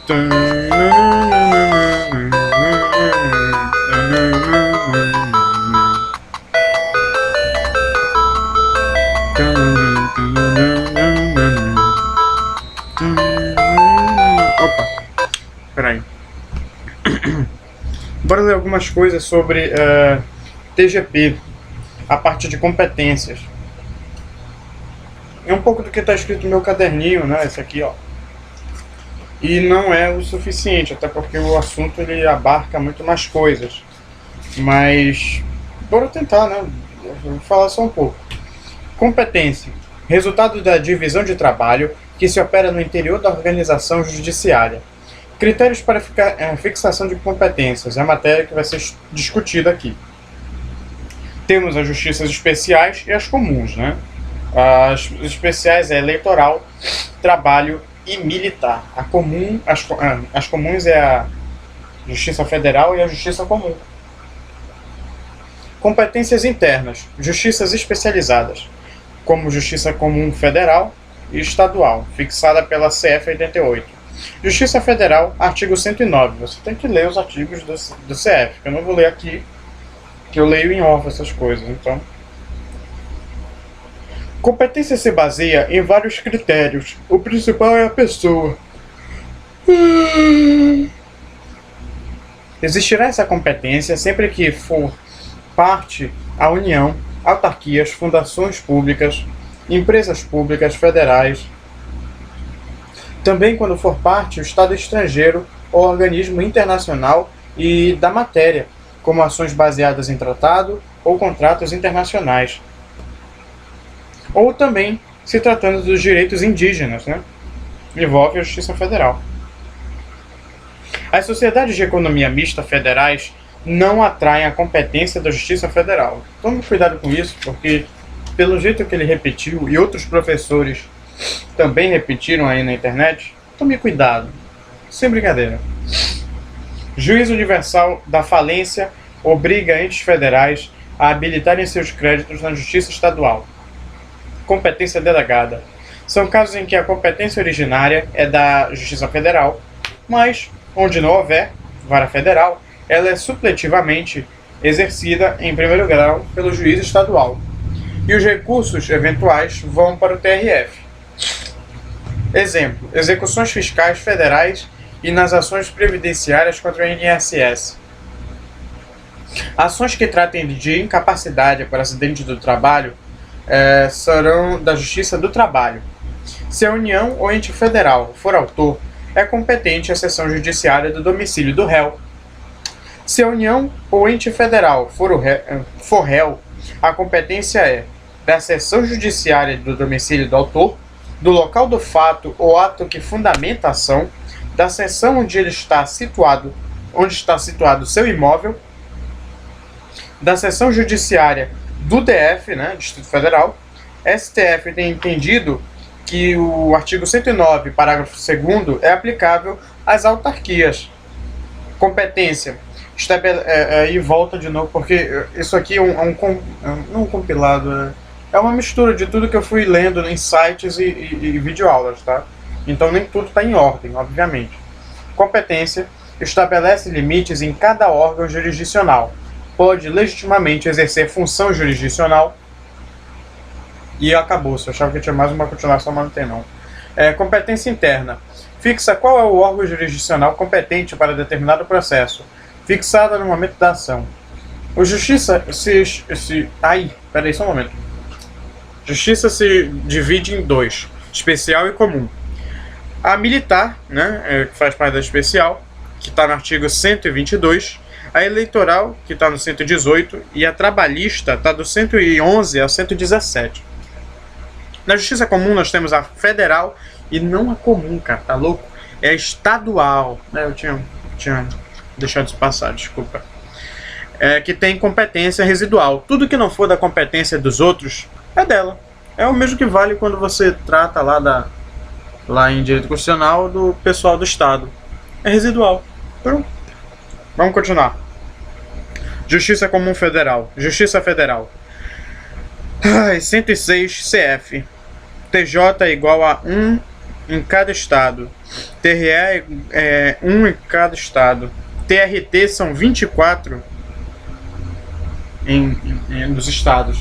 Opa, peraí. Bora ler algumas coisas sobre TGP, a parte de competências. É um pouco do que está escrito no meu caderninho, né? Esse aqui, ó. E não é o suficiente, até porque o assunto ele abarca muito mais coisas. Mas bora tentar, né? Vou falar só um pouco. Competência. Resultado da divisão de trabalho que se opera no interior da organização judiciária. Critérios para fixação de competências. É a matéria que vai ser discutida aqui. Temos as justiças especiais e as comuns, né? As especiais é eleitoral, trabalho e militar. As comuns é a Justiça Federal e a Justiça Comum. Competências internas. Justiças especializadas, como Justiça Comum Federal e Estadual, fixada pela CF 88. Justiça Federal, artigo 109. Você tem que ler os artigos do CF, que eu não vou ler aqui, que eu leio em off essas coisas, então... Competência se baseia em vários critérios. O principal é a pessoa. Existirá essa competência sempre que for parte a União, autarquias, fundações públicas, empresas públicas federais. Também quando for parte o Estado estrangeiro ou organismo internacional e da matéria, como ações baseadas em tratado ou contratos internacionais. Ou também se tratando dos direitos indígenas, né? Envolve a Justiça Federal. As sociedades de economia mista federais não atraem a competência da Justiça Federal. Tome cuidado com isso, porque pelo jeito que ele repetiu, e outros professores também repetiram aí na internet, tome cuidado, sem brincadeira. Juízo Universal da Falência obriga entes federais a habilitarem seus créditos na Justiça Estadual. Competência delegada. São casos em que a competência originária é da Justiça Federal, mas, onde não houver vara federal, ela é supletivamente exercida em primeiro grau pelo juiz estadual. E os recursos eventuais vão para o TRF. Exemplo: execuções fiscais federais e nas ações previdenciárias contra o INSS. Ações que tratem de incapacidade por acidente do trabalho serão da Justiça do Trabalho. Se a União ou ente federal for autor, é competente a seção judiciária do domicílio do réu. Se a União ou ente federal for réu, a competência é da seção judiciária do domicílio do autor, do local do fato ou ato que fundamenta a ação, da seção onde está situado seu imóvel, da seção judiciária do DF, né, Distrito Federal. STF tem entendido que o artigo 109, parágrafo 2º, é aplicável às autarquias. Competência. E volta de novo, porque isso aqui não um compilado, é uma mistura de tudo que eu fui lendo em sites e videoaulas, tá? Então nem tudo está em ordem, obviamente. Competência estabelece limites em cada órgão jurisdicional. Pode legitimamente exercer função jurisdicional. E acabou. Se eu achava que tinha mais uma continuação, mas não tem não. Competência interna. Fixa qual é o órgão jurisdicional competente para determinado processo, fixada no momento da ação. O Justiça peraí só um momento. Justiça se divide em dois, especial e comum. A militar, né, que faz parte da especial, que está no artigo 122, a eleitoral, que está no 118, e a trabalhista está do 111 ao 117. Na Justiça Comum nós temos a federal e não a comum, cara, tá louco? É a estadual, né? Eu tinha deixado isso passar, desculpa. Que tem competência residual. Tudo que não for da competência dos outros é dela. É o mesmo que vale quando você trata lá em direito constitucional do pessoal do Estado. É residual. Pronto. Vamos continuar. Justiça Comum Federal. Justiça Federal. 106 CF. TJ igual a em cada estado. TRE é 1 em cada estado. TRT são 24 nos estados.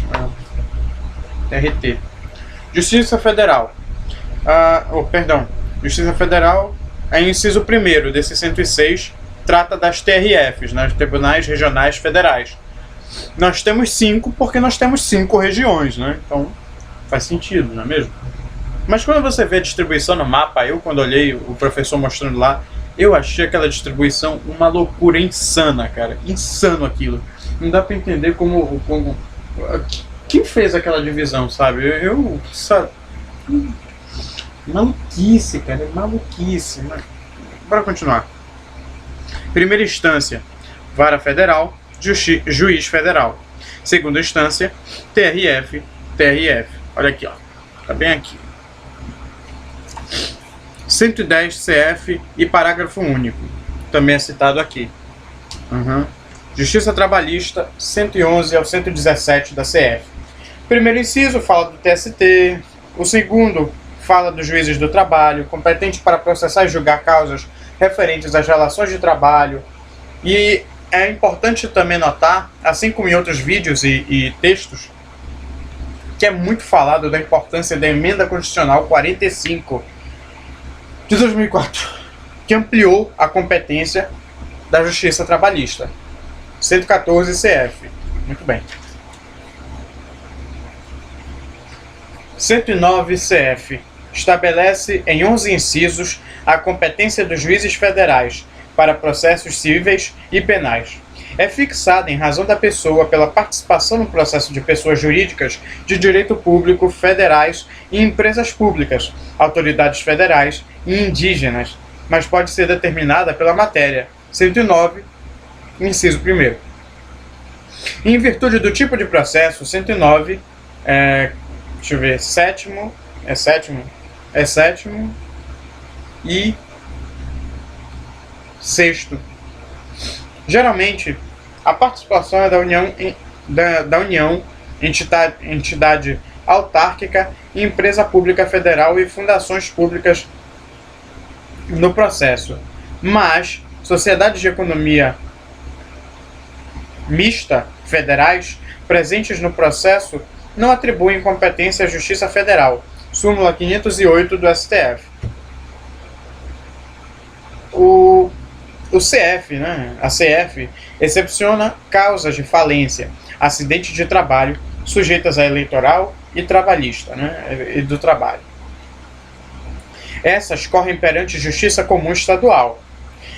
TRT. Justiça Federal. Justiça Federal é inciso 1º desse 106, trata das TRFs, né, Tribunais Regionais Federais. Nós temos 5 porque nós temos 5 regiões, né? Então faz sentido, não é mesmo? Mas quando você vê a distribuição no mapa, quando olhei o professor mostrando lá, eu achei aquela distribuição uma loucura insana, cara. Insano aquilo. Não dá pra entender como quem fez aquela divisão, sabe? Sabe? Maluquice, cara. Maluquice. Bora continuar. Primeira instância, Vara Federal, Juiz Federal. Segunda instância, TRF. Olha aqui, ó. Tá bem aqui. 110 CF e parágrafo único. Também é citado aqui. Justiça Trabalhista, 111 ao 117 da CF. Primeiro inciso fala do TST. O segundo fala dos juízes do trabalho, competente para processar e julgar causas referentes às relações de trabalho. E é importante também notar, assim como em outros vídeos e textos, que é muito falado da importância da Emenda Constitucional 45 de 2004, que ampliou a competência da Justiça Trabalhista. 114 CF. Muito bem. 109 CF. Estabelece em 11 incisos a competência dos juízes federais para processos cíveis e penais. É fixada em razão da pessoa pela participação no processo de pessoas jurídicas de direito público federais e empresas públicas, autoridades federais e indígenas, mas pode ser determinada pela matéria. 109, inciso 1º. Em virtude do tipo de processo, 109 deixa eu ver, sétimo e sexto. Geralmente, a participação é da União, entidade autárquica, empresa pública federal e fundações públicas no processo. Mas sociedades de economia mista federais presentes no processo não atribuem competência à Justiça Federal. Súmula 508 do STF. O CF, né? A CF excepciona causas de falência, acidentes de trabalho sujeitas a eleitoral e trabalhista, né? E do trabalho. Essas correm perante Justiça Comum Estadual.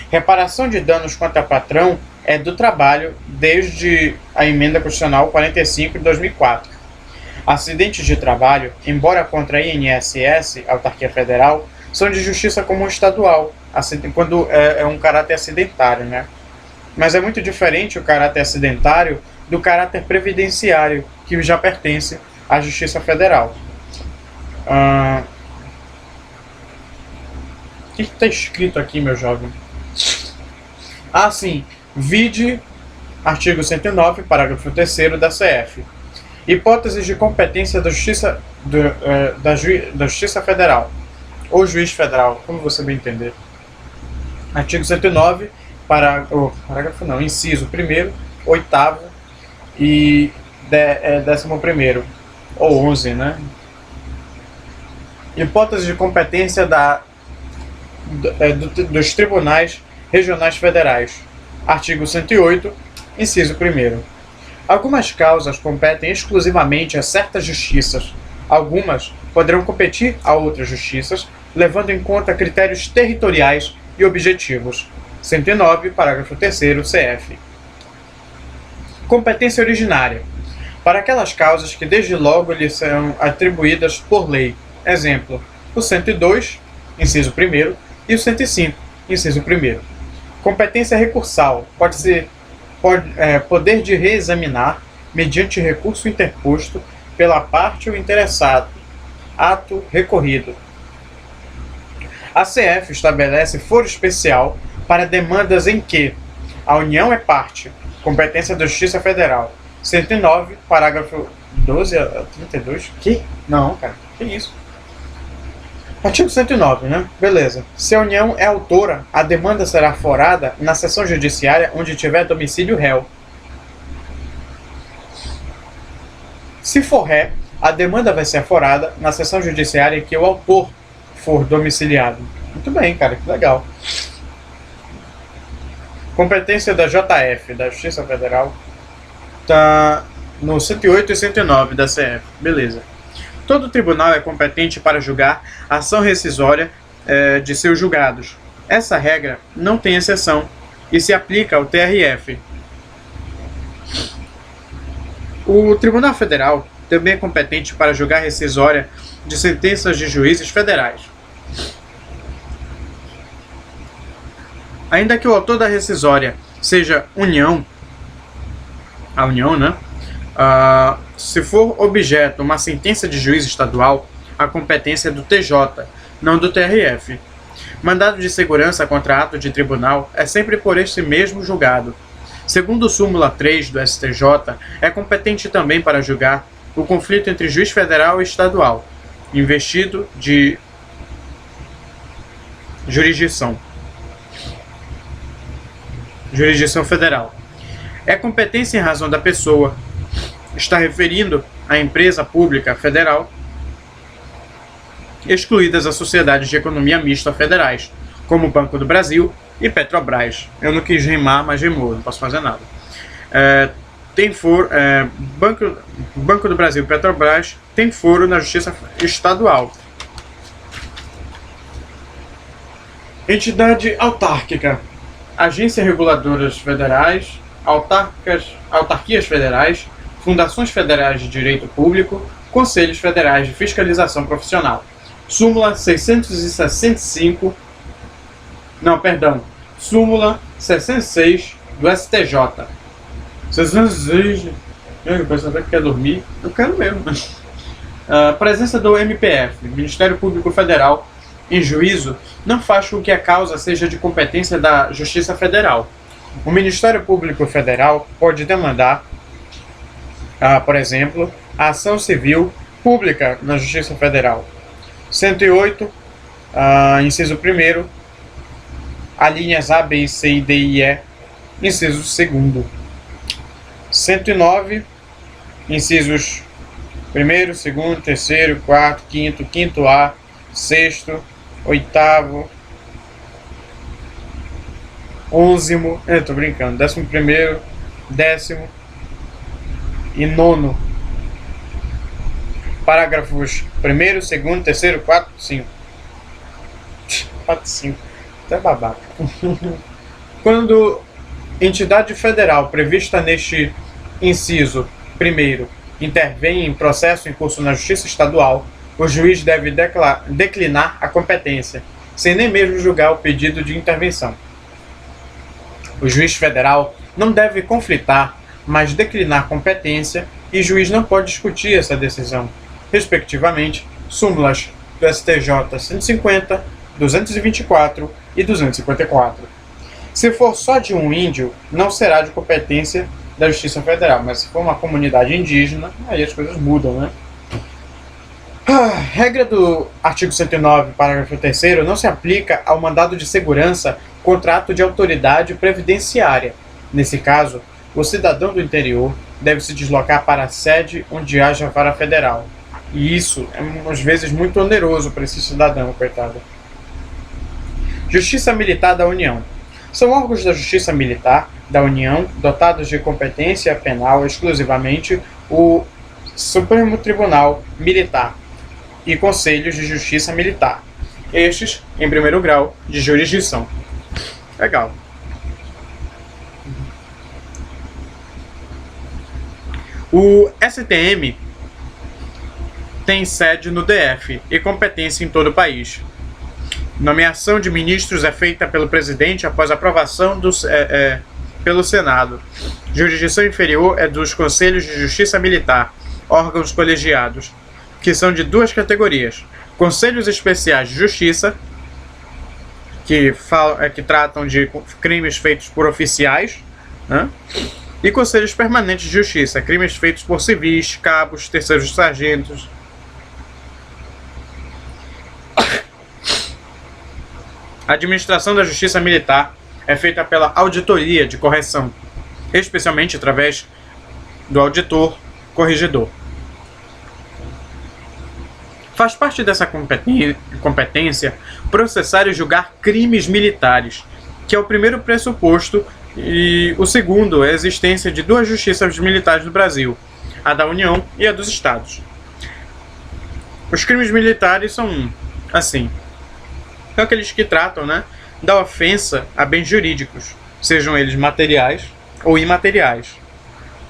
Reparação de danos contra patrão é do trabalho desde a Emenda Constitucional 45 de 2004. Acidentes de trabalho, embora contra a INSS, Autarquia Federal, são de Justiça Comum Estadual, quando é um caráter acidentário, né? Mas é muito diferente o caráter acidentário do caráter previdenciário, que já pertence à Justiça Federal. O que está escrito aqui, meu jovem? Sim. Vide artigo 109, parágrafo 3º da CF. Hipóteses de competência da Justiça, da Justiça Federal, ou Juiz Federal, como você bem entender. Artigo 109, inciso 1º, 8º e 11º, ou 11, né? Hipótese de competência dos Tribunais Regionais Federais. Artigo 108, inciso 1º. Algumas causas competem exclusivamente a certas justiças. Algumas poderão competir a outras justiças, levando em conta critérios territoriais e objetivos. 109, parágrafo 3º, CF. Competência originária. Para aquelas causas que desde logo lhe são atribuídas por lei. Exemplo, o 102, inciso 1º, e o 105, inciso 1º. Competência recursal. Poder de reexaminar, mediante recurso interposto pela parte ou interessado, ato recorrido. A CF estabelece foro especial para demandas em que a União é parte, competência da Justiça Federal. 109, parágrafo 12 a 32. Que? Não, cara, que isso? Artigo 109, né? Beleza. Se a União é autora, a demanda será forada na seção judiciária onde tiver domicílio réu. Se for ré, a demanda vai ser aforada na seção judiciária em que o autor for domiciliado. Muito bem, cara, que legal. Competência da JF, da Justiça Federal, tá no 108 e 109 da CF. Beleza. Todo tribunal é competente para julgar a ação rescisória de seus julgados. Essa regra não tem exceção e se aplica ao TRF. O Tribunal Federal também é competente para julgar rescisória de sentenças de juízes federais. Ainda que o autor da rescisória seja a União, né? Se for objeto uma sentença de juiz estadual, a competência é do TJ, não do TRF. Mandado de segurança contra ato de tribunal é sempre por este mesmo julgado. Segundo súmula 3 do STJ, é competente também para julgar o conflito entre juiz federal e estadual, investido de jurisdição federal. É competência em razão da pessoa. Está referindo à empresa pública federal, excluídas as sociedades de economia mista federais, como o Banco do Brasil e Petrobras. Eu não quis rimar, mas rimou, não posso fazer nada. Banco do Brasil e Petrobras tem foro na Justiça Estadual. Entidade autárquica. Agências reguladoras federais, autarquias federais, fundações federais de direito público, conselhos federais de fiscalização profissional. Súmula 665, súmula 66 do STJ. 606, o pessoal que quer dormir, eu quero mesmo. Presença do MPF, Ministério Público Federal, em juízo, não faz com que a causa seja de competência da Justiça Federal. O Ministério Público Federal pode demandar, por exemplo, a ação civil pública na Justiça Federal. 108, inciso 1º, alíneas A, B, C, D e E, inciso 2º. 109, incisos 1º, 2º, 3º, 4º, 5º, 5º A, 6º, 8º, 11º, tô brincando, 11º, 10º e 9º. Parágrafos 1º, 2º, 3º, 4º, 5º. 4, 5. Até babaca. Quando entidade federal prevista neste inciso 1º intervém em processo em curso na Justiça Estadual, o juiz deve declinar a competência, sem nem mesmo julgar o pedido de intervenção. O juiz federal não deve conflitar, mas declinar competência, e o juiz não pode discutir essa decisão, respectivamente, súmulas do STJ 150, 224 e 254. Se for só de um índio, não será de competência da Justiça Federal, mas se for uma comunidade indígena, aí as coisas mudam, né? Regra do artigo 109, parágrafo 3º, não se aplica ao mandado de segurança contra ato de autoridade previdenciária. Nesse caso, o cidadão do interior deve se deslocar para a sede onde haja vara federal. E isso é, às vezes, muito oneroso para esse cidadão, coitado. Justiça Militar da União. São órgãos da Justiça Militar da União, dotados de competência penal exclusivamente o Supremo Tribunal Militar e Conselhos de Justiça Militar, estes em primeiro grau de jurisdição. Legal. O STM tem sede no DF e competência em todo o país. Nomeação de ministros é feita pelo presidente após aprovação pelo Senado. Jurisdição inferior é dos Conselhos de Justiça Militar, órgãos colegiados, que são de duas categorias: Conselhos Especiais de Justiça, que tratam de crimes feitos por oficiais, né? E Conselhos Permanentes de Justiça, crimes feitos por civis, cabos, terceiros sargentos. A administração da justiça militar é feita pela auditoria de correção, especialmente através do auditor corregedor. Faz parte dessa competência processar e julgar crimes militares, que é o primeiro pressuposto, e o segundo é a existência de duas justiças militares no Brasil, a da União e a dos Estados. Os crimes militares são, assim, são aqueles que tratam, da ofensa a bens jurídicos, sejam eles materiais ou imateriais.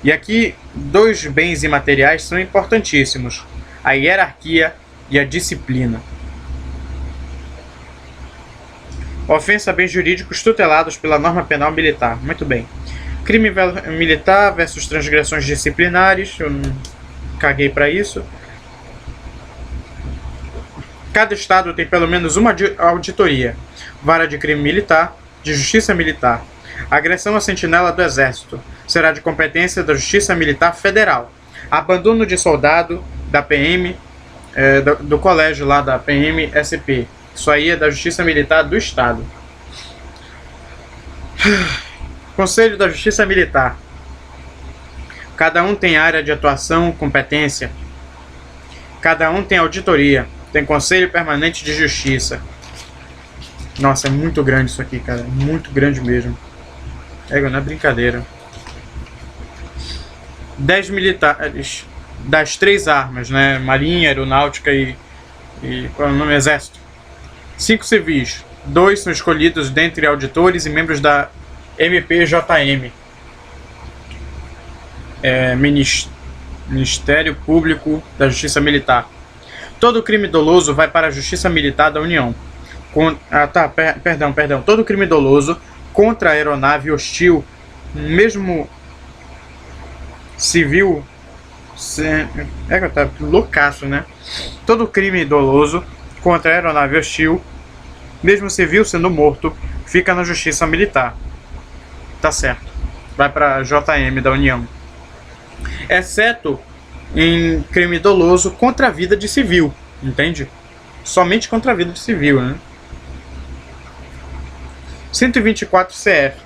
E aqui, dois bens imateriais são importantíssimos: a hierarquia e a disciplina. Ofensa a bens jurídicos tutelados pela norma penal militar. Muito bem. Crime militar versus transgressões disciplinares. Eu não caguei para isso. Cada estado tem pelo menos uma auditoria. Vara de crime militar, de justiça militar. Agressão à sentinela do Exército será de competência da Justiça Militar Federal. Abandono de soldado da PM, do colégio lá da PM-SP. Isso aí é da Justiça Militar do Estado. Conselho da Justiça Militar. Cada um tem área de atuação, competência. Cada um tem auditoria. Tem Conselho Permanente de Justiça. Nossa, é muito grande isso aqui, cara. Muito grande mesmo. Não é brincadeira. 10 militares das 3 armas, Marinha, Aeronáutica e qual é o nome? Exército. 5 civis. 2 são escolhidos dentre auditores e membros da MPJM. Ministério Público da Justiça Militar. Todo crime doloso vai para a Justiça Militar da União. Perdão. Todo crime doloso contra a aeronave hostil, mesmo civil, tá loucaço, Todo crime doloso contra a aeronave hostil, mesmo civil sendo morto, fica na Justiça Militar. Tá certo. Vai para a JM da União. Exceto em crime doloso contra a vida de civil, entende? Somente contra a vida de civil, 124 CF.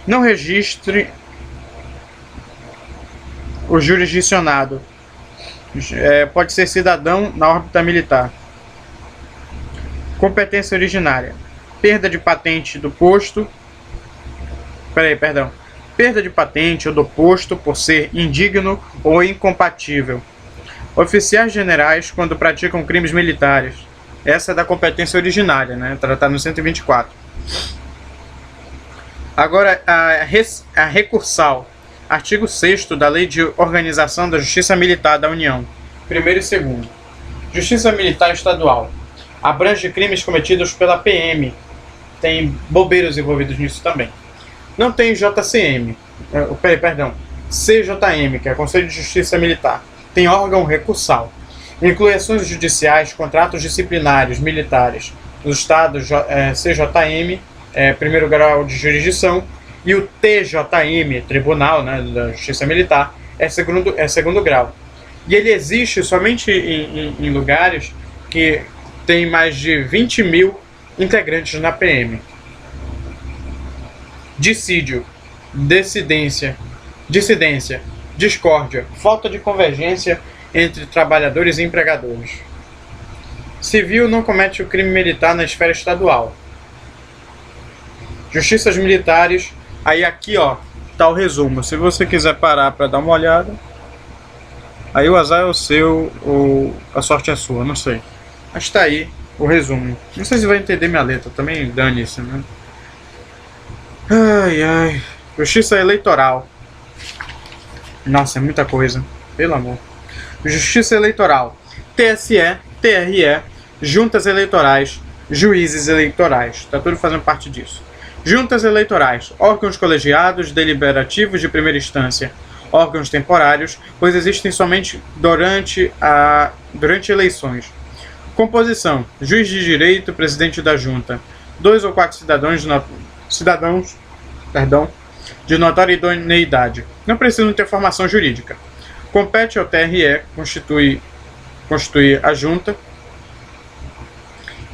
Não registre o jurisdicionado. Pode ser cidadão na órbita militar. Competência originária. Perda de patente do posto. Perda de patente ou do posto por ser indigno ou incompatível. Oficiais generais quando praticam crimes militares. Essa é da competência originária, tratada no 124. Agora, a recursal. Artigo 6º da Lei de Organização da Justiça Militar da União. 1º e 2º. Justiça Militar Estadual. Abrange crimes cometidos pela PM. Tem bobeiros envolvidos nisso também. Não tem JCM. CJM, que é Conselho de Justiça Militar. Tem órgão recursal. Inclui ações judiciais, contratos disciplinares militares dos estados, CJM, primeiro grau de jurisdição, e o TJM, Tribunal da Justiça Militar, é segundo grau. E ele existe somente em lugares que tem mais de 20 mil integrantes na PM. Dissídio, dissidência, discórdia, falta de convergência entre trabalhadores e empregadores. Civil não comete o crime militar na esfera estadual. Justiças militares, aí aqui tá o resumo. Se você quiser parar para dar uma olhada, aí o azar é o seu ou a sorte é sua, não sei. Mas tá aí o resumo. Não sei se vai entender minha letra, também dane-se, Ai. Justiça eleitoral. Nossa, é muita coisa. Pelo amor. Justiça eleitoral. TSE, TRE, juntas eleitorais, juízes eleitorais. Tá tudo fazendo parte disso. Juntas eleitorais. Órgãos colegiados, deliberativos de primeira instância. Órgãos temporários, pois existem somente durante eleições. Composição. Juiz de direito, presidente da junta. 2 ou 4 cidadãos de notória idoneidade. Não precisam ter formação jurídica. Compete ao TRE constituir a junta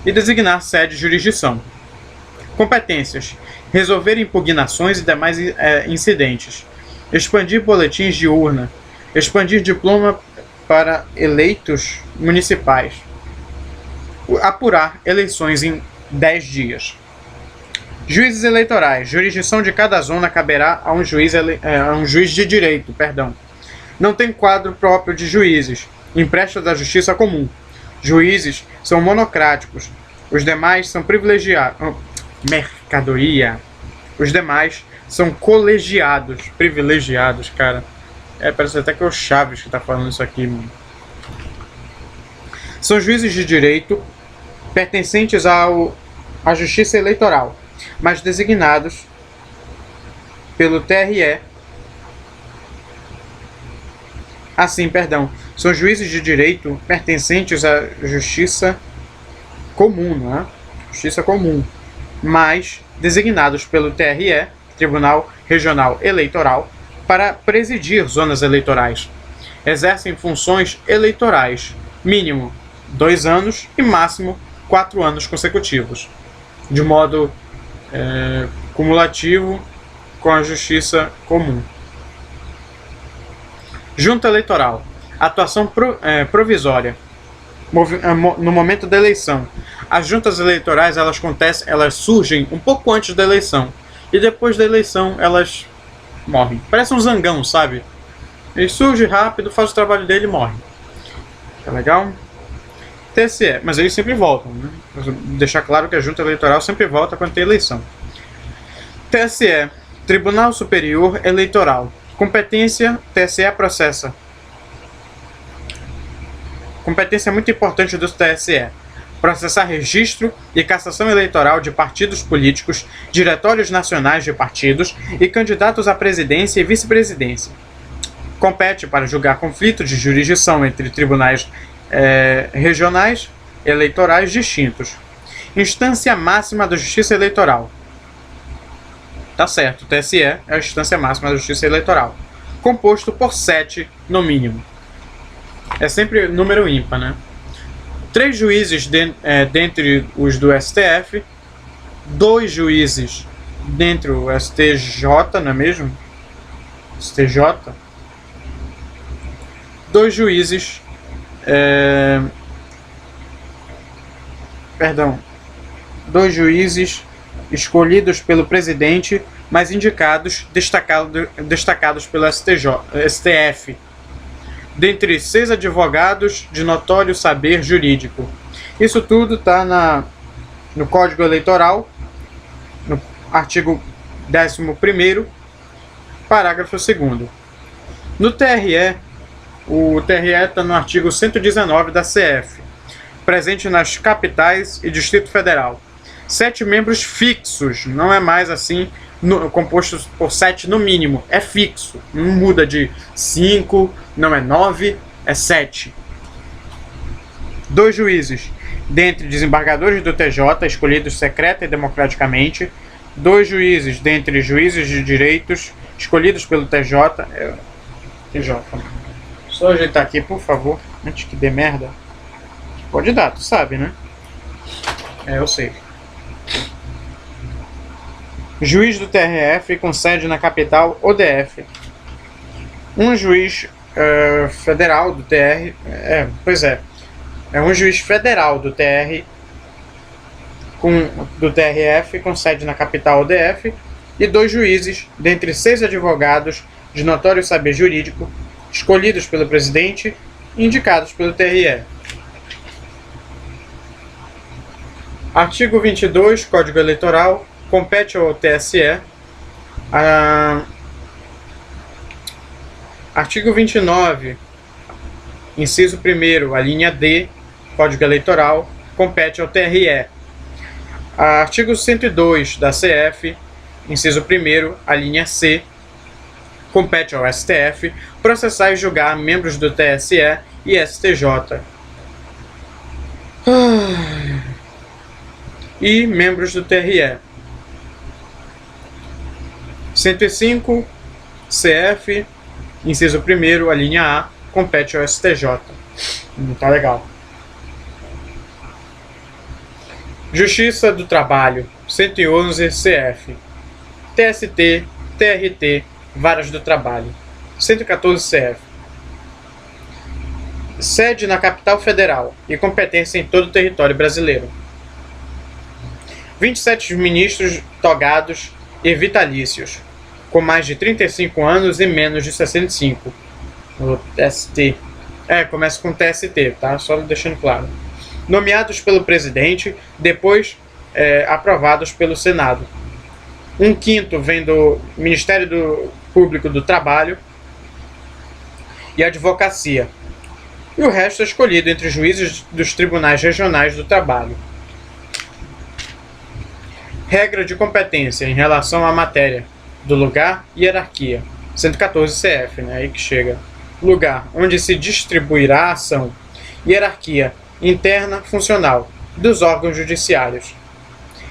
e designar sede e jurisdição. Competências: resolver impugnações e demais incidentes, expandir boletins de urna, expandir diploma para eleitos municipais, apurar eleições em 10 dias. Juízes eleitorais: jurisdição de cada zona caberá a um juiz de direito, Não tem quadro próprio de juízes, empresta da justiça comum. Juízes são monocráticos, os demais são privilegiados. Mercadoria. Os demais são colegiados, privilegiados, cara. Parece até que é o Chaves que tá falando isso aqui, mano. São juízes de direito pertencentes à Justiça Eleitoral, mas designados pelo TRE. São juízes de direito pertencentes à Justiça Comum, né? Justiça Comum, mas designados pelo TRE, Tribunal Regional Eleitoral, para presidir zonas eleitorais. Exercem funções eleitorais, mínimo 2 anos e máximo 4 anos consecutivos, de modo cumulativo com a Justiça Comum. Junta Eleitoral: atuação provisória no momento da eleição. As juntas eleitorais elas surgem um pouco antes da eleição e depois da eleição elas morrem. Parece um zangão, sabe? Ele surge rápido, faz o trabalho dele e morre. Tá legal? TSE, mas eles sempre voltam, né? Vou deixar claro que a junta eleitoral sempre volta quando tem eleição. TSE, Tribunal Superior Eleitoral. Competência: TSE processa. Competência muito importante do TSE: processar registro e cassação eleitoral de partidos políticos, diretórios nacionais de partidos e candidatos à presidência e vice-presidência. Compete para julgar conflito de jurisdição entre tribunais regionais eleitorais distintos. Instância máxima da Justiça Eleitoral. Tá certo, o TSE é a instância máxima da Justiça Eleitoral, composto por 7 no mínimo. É sempre número ímpar, né? 3 juízes dentre os do STF, 2 juízes dentre o STJ, não é mesmo? STJ. 2 juízes. 2 juízes escolhidos pelo presidente, mas destacados pelo STF. Dentre 6 advogados de notório saber jurídico. Isso tudo está no Código Eleitoral, no artigo 11º, parágrafo 2º. No TRE, o TRE está no artigo 119 da CF, presente nas capitais e Distrito Federal. 7 membros fixos, não é mais assim, compostos por 7 no mínimo, é fixo, não muda de 5, não é 9, é 7. 2 juízes, dentre desembargadores do TJ, escolhidos secreta e democraticamente. 2 juízes, dentre juízes de direitos, escolhidos pelo TJ. Só ajeitar aqui, por favor, antes que dê merda. Pode dar, tu sabe, né? Eu sei. Juiz do TRF com sede na capital ou DF. Um juiz federal do TR. É um juiz federal do TR do TRF com sede na capital ou DF. E 2 juízes, dentre 6 advogados de notório saber jurídico, escolhidos pelo presidente e indicados pelo TRE. Artigo 22, Código Eleitoral, compete ao TSE. Artigo 29, inciso 1º, a linha D, Código Eleitoral, compete ao TRE. Artigo 102 da CF, inciso 1º, a linha C, compete ao STF processar e julgar membros do TSE e STJ. E membros do TRE. 105 CF, inciso 1º, a linha A, compete ao STJ. Tá legal. Justiça do Trabalho, 111 CF. TST, TRT, Varas do Trabalho. 114 CF. Sede na capital federal e competência em todo o território brasileiro. 27 ministros togados e vitalícios, com mais de 35 anos e menos de 65. O TST. Começa com TST, tá? Só deixando claro. Nomeados pelo presidente, depois aprovados pelo Senado. 1/5 vem do Ministério Público do Trabalho e Advocacia. E o resto é escolhido entre os juízes dos tribunais regionais do trabalho. Regra de competência em relação à matéria do lugar e hierarquia. 114 CF, né? Aí que chega. Lugar onde se distribuirá a ação. Hierarquia interna funcional dos órgãos judiciários.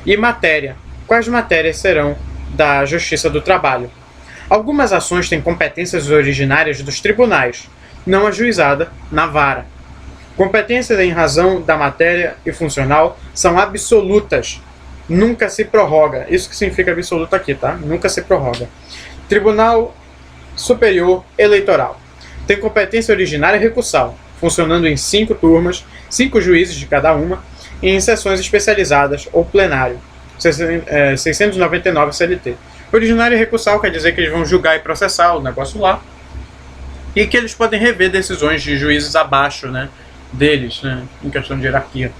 E matéria. Quais matérias serão da Justiça do Trabalho? Algumas ações têm competências originárias dos tribunais, não ajuizada na vara. Competências em razão da matéria e funcional são absolutas. Nunca se prorroga. Isso que significa absoluto aqui, tá? Nunca se prorroga. Tribunal Superior Eleitoral. Tem competência originária e recursal, funcionando em 5 turmas, 5 juízes de cada uma, e em sessões especializadas ou plenário. 699 CLT. Originário e recursal quer dizer que eles vão julgar e processar o negócio lá, e que eles podem rever decisões de juízes abaixo, né, deles, né, em questão de hierarquia.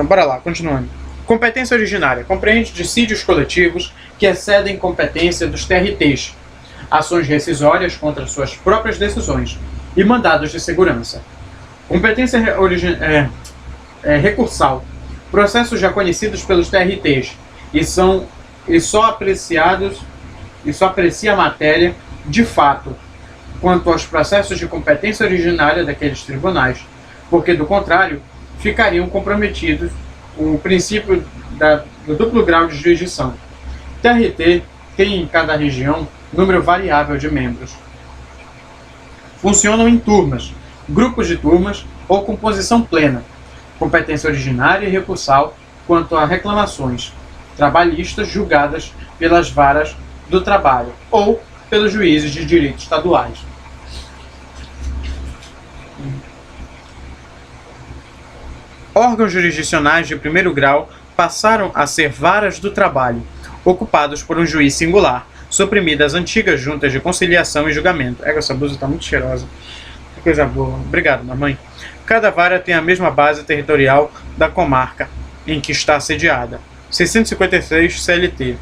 Bora lá, continuando. Competência originária. Compreende dissídios coletivos que excedem competência dos TRTs, ações rescisórias contra suas próprias decisões e mandados de segurança. Competência recursal. Processos já conhecidos pelos TRTs e só aprecia a matéria de fato quanto aos processos de competência originária daqueles tribunais, porque do contrário ficariam comprometidos o princípio do duplo grau de jurisdição. TRT tem em cada região número variável de membros. Funcionam em turmas, grupos de turmas ou composição plena. Competência originária e recursal quanto a reclamações trabalhistas julgadas pelas varas do trabalho ou pelos juízes de direito estaduais. Órgãos jurisdicionais de primeiro grau passaram a ser varas do trabalho, ocupados por um juiz singular, suprimidas as antigas juntas de conciliação e julgamento. Essa blusa está muito cheirosa. Que coisa boa. Obrigado, mamãe. Cada vara tem a mesma base territorial da comarca em que está sediada. 656 CLT.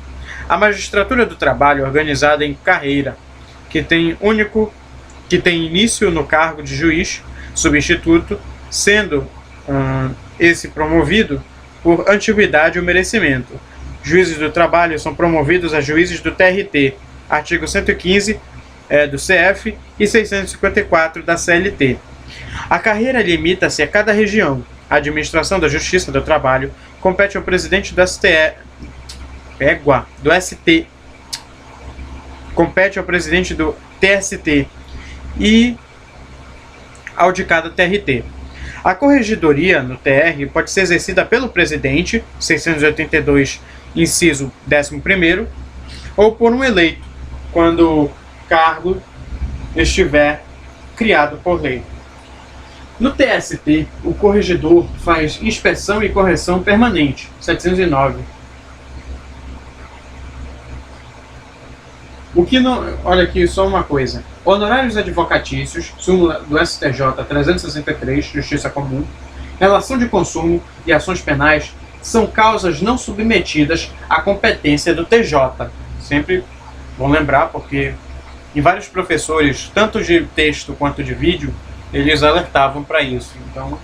A magistratura do trabalho organizada em carreira, que tem início no cargo de juiz substituto, sendo esse promovido por antiguidade ou merecimento. Juízes do trabalho são promovidos a juízes do TRT, artigo 115 do CF e 654 da CLT. A carreira limita-se a cada região. A administração da Justiça do Trabalho compete ao presidente do ST, compete ao presidente do TST e ao de cada TRT. A corregedoria no TR pode ser exercida pelo presidente, 682, inciso 11º, ou por um eleito, quando o cargo estiver criado por lei. No TST, o corregedor faz inspeção e correção permanente, 709. Olha aqui só uma coisa. Honorários advocatícios, súmula do STJ 363, Justiça Comum, relação de consumo e ações penais são causas não submetidas à competência do TJ. Sempre bom lembrar, porque em vários professores, tanto de texto quanto de vídeo, eles alertavam para isso. Então,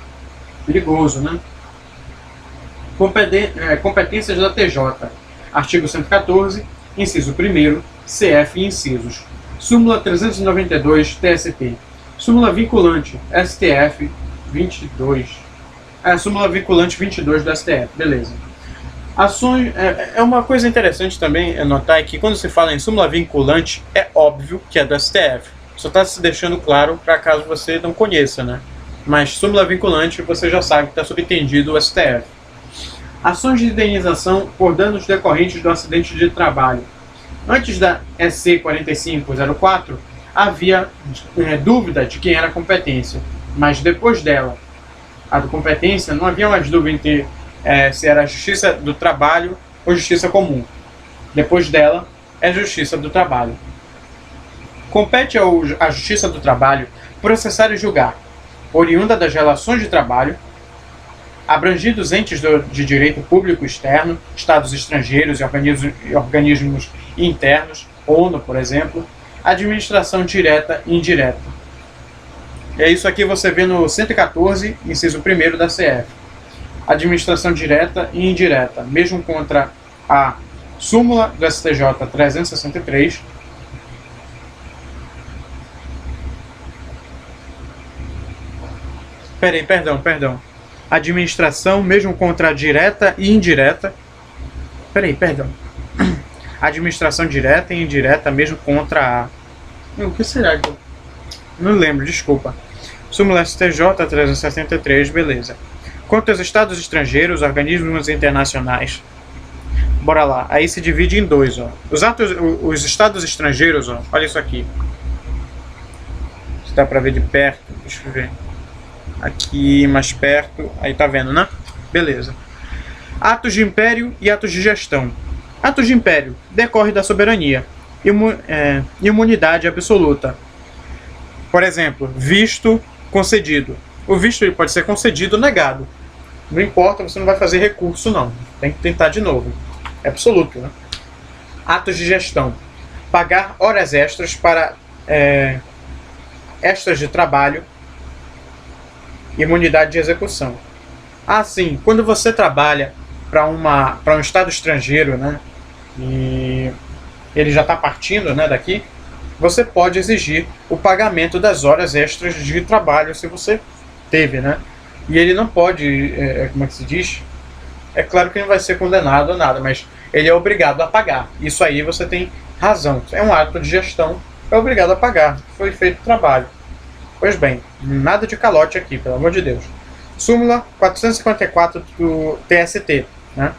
perigoso, né? Competências da TJ. Artigo 114, inciso 1º, CF e incisos. Súmula 392, TST. Súmula vinculante, STF 22. Súmula vinculante 22 do STF, beleza. Ações, é uma coisa interessante também notar que quando se fala em súmula vinculante, é óbvio que é do STF. Só está se deixando claro para caso você não conheça, né? Mas súmula vinculante você já sabe que está subentendido o STF. Ações de indenização por danos decorrentes do acidente de trabalho. Antes da EC 4504, havia dúvida de quem era a competência, mas depois dela, a competência, não havia mais dúvida entre se era a Justiça do Trabalho ou Justiça Comum. Depois dela, é Justiça do Trabalho. Compete à Justiça do Trabalho processar e julgar, oriunda das relações de trabalho, abrangidos entes de direito público externo, estados estrangeiros e organismos internos, ONU, por exemplo, administração direta e indireta. E é isso aqui você vê no 114, inciso 1º da CF. Administração direta e indireta, mesmo contra a súmula do STJ 363, Perdão. Administração, mesmo contra a direta e indireta. Administração direta e indireta, mesmo contra a... O que será que... Não lembro, desculpa. Súmula STJ 363, beleza. Quanto aos estados estrangeiros, organismos internacionais. Bora lá. Aí se divide em dois, ó. Os estados estrangeiros, ó. Olha isso aqui. Se dá pra ver de perto. Deixa eu ver. Aqui mais perto, aí tá vendo, né? Beleza. Atos de império e atos de gestão. Atos de império decorre da soberania, imunidade absoluta. Por exemplo, visto concedido. O visto ele pode ser concedido ou negado. Não importa, você não vai fazer recurso não. Tem que tentar de novo. É absoluto, né? Atos de gestão. Pagar horas extras para extras de trabalho. Imunidade de execução. Sim, quando você trabalha para um estado estrangeiro, né, e ele já está partindo, né, daqui, você pode exigir o pagamento das horas extras de trabalho se você teve, né? E ele não pode, como é que se diz? É claro que não vai ser condenado a nada, mas ele é obrigado a pagar. Isso aí você tem razão. É um ato de gestão, é obrigado a pagar. Foi feito o trabalho. Pois bem, nada de calote aqui, pelo amor de Deus. Súmula 454 do TST, né?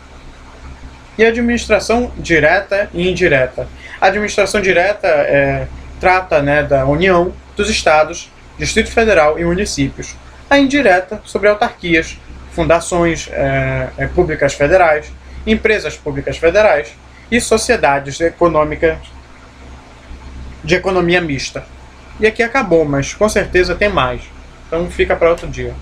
E administração direta e indireta. A administração direta trata, né, da União, dos Estados, Distrito Federal e municípios. A indireta sobre autarquias, fundações públicas federais, empresas públicas federais e sociedades econômicas de economia mista. E aqui acabou, mas com certeza tem mais. Então fica para outro dia.